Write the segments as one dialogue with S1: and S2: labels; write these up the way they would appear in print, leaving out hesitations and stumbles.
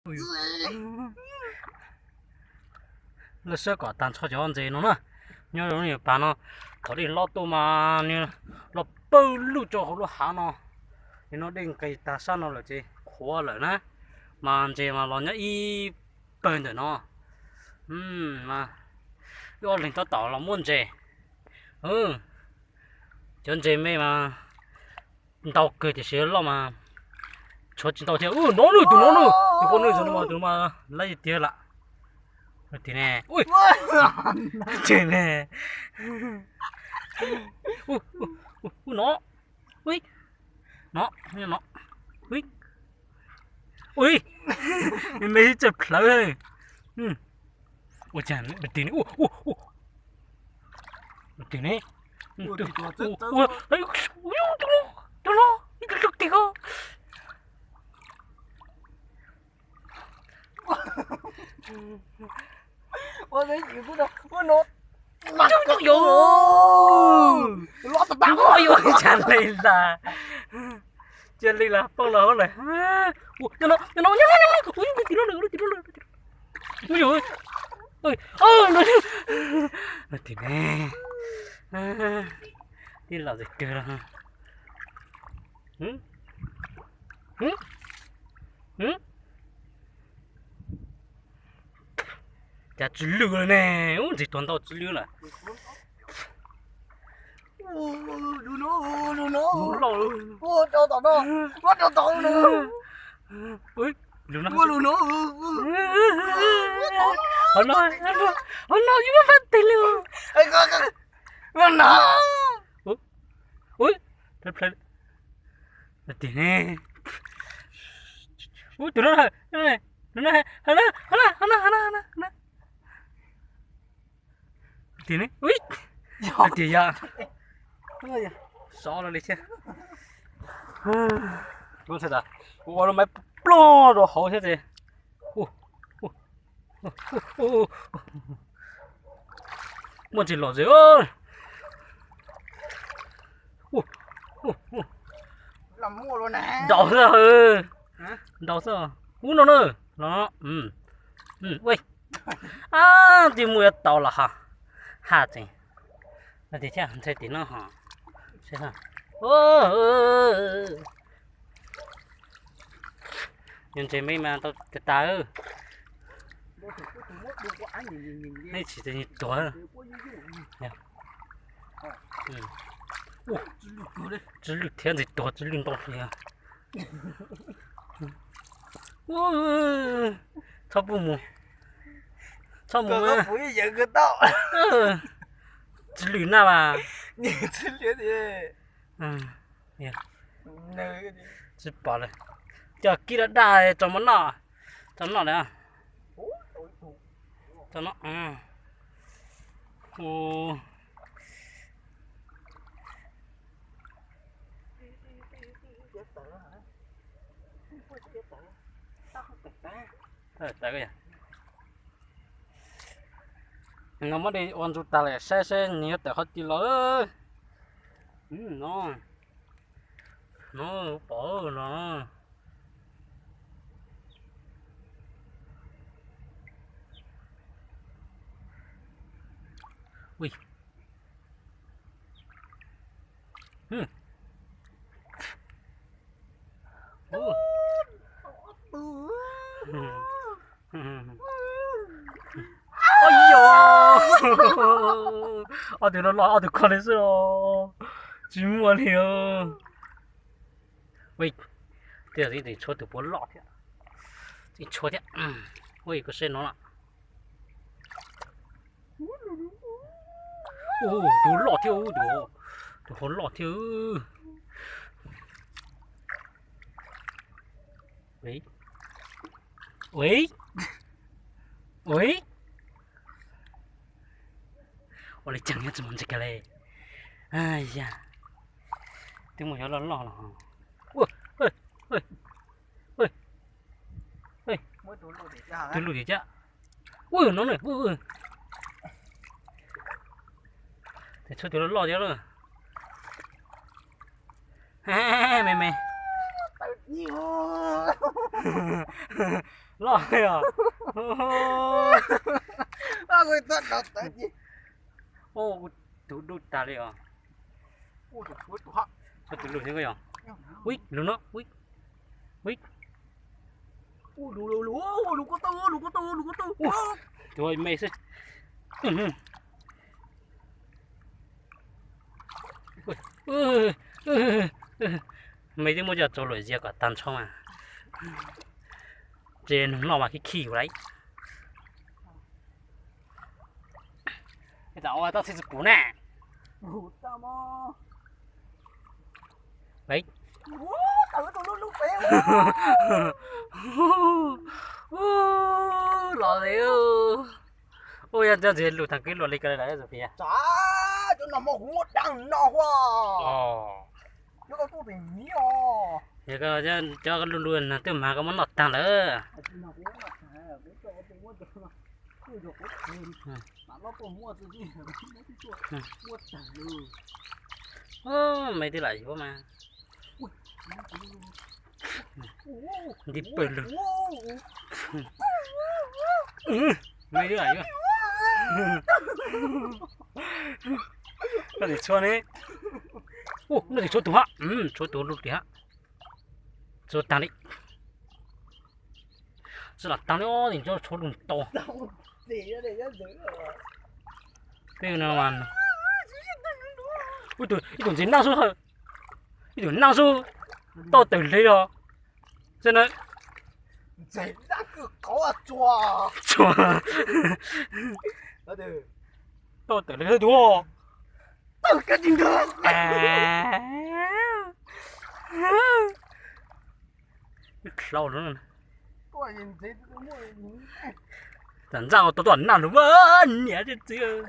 S1: ui nó sẽ có tàn cho anh gì nó nè nhớ rồi nhiều bạn nó có đi lo tô mà như lo bơ lu cho họ lo hả nó thì nó đừng cái ta sao nó là gì khó rồi nè mà gì mà lo nhá y bền rồi nó mà do linh tao tỏ là muốn gì chân gì mấy mà tao cười thì xíu lo mà cho chính tao theo nó nữa tụi con nữa rồi mà tụi mà lấy tiền lại thì nè ui trời nè nó ui nó ui ui mấy chụp lại ui chàng bật tiền bật tiền này ui ấy tụi nó được tiền không
S2: 我没洗过的，我弄。
S1: 哟，
S2: 老子打
S1: 哎呦，真累了，真累了，放了好了，我，你弄，哎，你丢了，哎呦，哎，那对呢，你老子丢了，chả chỉ lừa nè, uống gì toàn tao chỉ lừa nè.
S2: Đồ nó, cho tao nữa,
S1: Ui, đồ nó. Ông nói, nhưng mà bắt tiền luôn.
S2: nó.
S1: Ui, tiền nè. Ui, tụi nó này, hả? Tiền này, ui, tiền ya, sao rồi chứ? Đúng thế đó,我都买不着好些的，我这老子哦，làm
S2: mua luôn nè.
S1: đau sao? Đau sao? Uống nó nữa, nó, ui, thì mua tàu là ha. Hà gì là để cho thấy tí nó hả xem nào nhưng chơi mấy mà tao cái ta này chỉ là tuổi chỉ lực thiên gì tuổi chỉ linh động gì à sao bù mù sao mù
S2: mà phụ giờ cái tao
S1: chỉ lưỡi nào à
S2: nhìn chỉ lưỡi thì
S1: chỉ bỏ này giờ kia đã đài cho món nọ đấy à cho nó ô tại cái gì nó mới đi ôn chút ta lại xe nhiều tại họ chỉ lỡ nó bỏ nó ui ôi yo thì nó lo thì con đấy rồi chỉ muốn hiểu ui bây giờ thì cho từ bốn lọ thì cho thế ui có xe nó ạ đồ lọ theo đồ hỗn lọ theo ui我来讲一下怎么这个嘞，哎呀，等我要老了，喂，对路底下，喂，弄嘞，喂，这车丢了老掉了，妹，
S2: nhiều
S1: lo à
S2: à người ta đọc tới gì
S1: ô tụ đu ta đi à
S2: ôi trời ơi tụi họ
S1: sao tụ lùi thế cái à ui lùi nó ui ui
S2: ôi lú lú lú lú có to lú có to lú có to
S1: rồi mày sẽ mấy đứa mua giờ cho lưỡi dưa cả tan xong à trên nó mà cái khí của đấy cái tao tao sẽ bún nè
S2: lú ta mà
S1: đấy
S2: tao tụi nó phèo
S1: lò điêu ôi anh cho gì lụt thằng kia lụt lấy cái đấy rồi kìa
S2: chả cho nó mà hút đằng nó hoa nó có tụi mình nhí
S1: giờ cho cái luôn luôn là tôi mà có món lọt tăng nữa mấy thứ lại quá mà đi bơi luôn mấy thứ lại quá nó để cho này ô nó để cho tụi họ cho tụi lúc đấy cho tăng đi是啦，当了你就抽中刀，对呢嘛。一种人那时候，一种那时候到等谁了，真的
S2: 谁那个狗啊抓
S1: 抓，
S2: 那得
S1: 到等谁多，
S2: 到赶紧的，
S1: 哎，老人。
S2: 我人这个我人，
S1: 咱让我多多那了，你还是这个，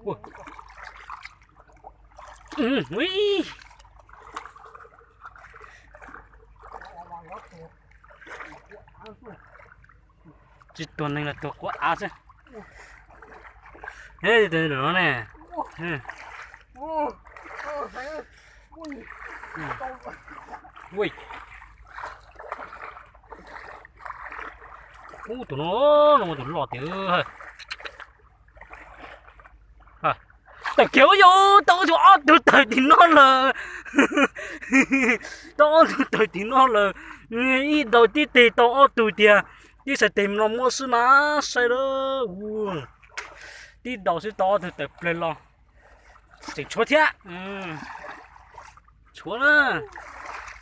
S2: 我
S1: 喂，这多那个多过啊是，哎，对了呢，喂。ô tụi nó tụi nó lọt tiêu à tao kéo vô tao cho tụi thời thì nó là tao thời thì nó là ít đầu tí tì tao tụi tiền đi sẽ tìm nó mua xí má sai đó đi đầu sẽ to thì tập lên lo chỉ chúa thế chúa nữa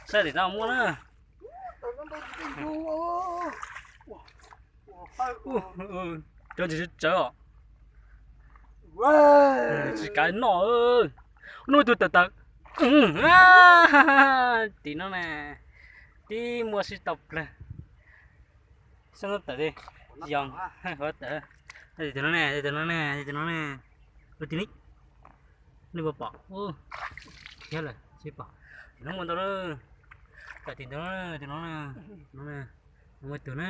S1: sai để tao mua nữa cho chị chờ chỉ cái nọ nuôi tụi tật tí nó nè tí mua xí tập này sao nó tật đi dòng hết tật đây tụi nó nè đây tụi nó nè đây tụi nó nè rồi tí nít nó bỏ thế là xí bỏ nó muốn tao đó tại tí nó nè nó nè nó nè tụi nó